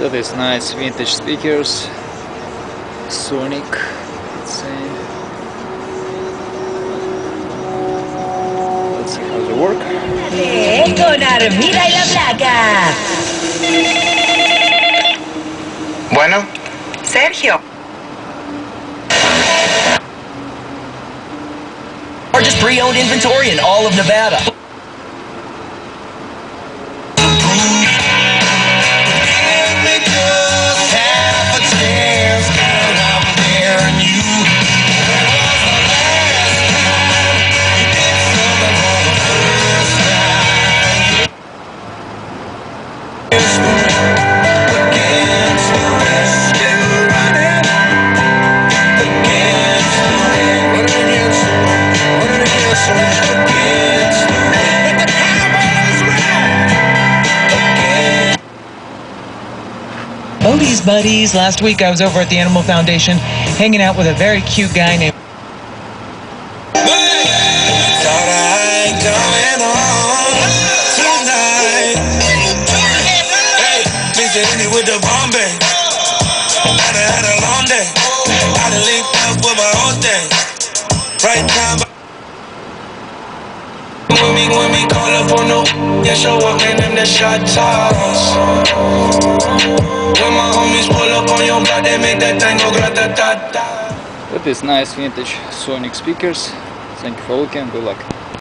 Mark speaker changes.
Speaker 1: That is nice vintage speakers, Sonic, let's see how they work.
Speaker 2: Con Armida y la Placa.
Speaker 3: Bueno,
Speaker 2: Sergio.
Speaker 4: Largest pre-owned inventory in all of Nevada. Buddies. Last week I was over at the Animal Foundation hanging out with a very cute guy named
Speaker 5: When we call up on no, yeah, show up in them the shot toss. When my homies pull up on your block, they make that thing go grata-ta-ta.
Speaker 1: That is nice vintage Sonic speakers. Thank you for looking, good luck.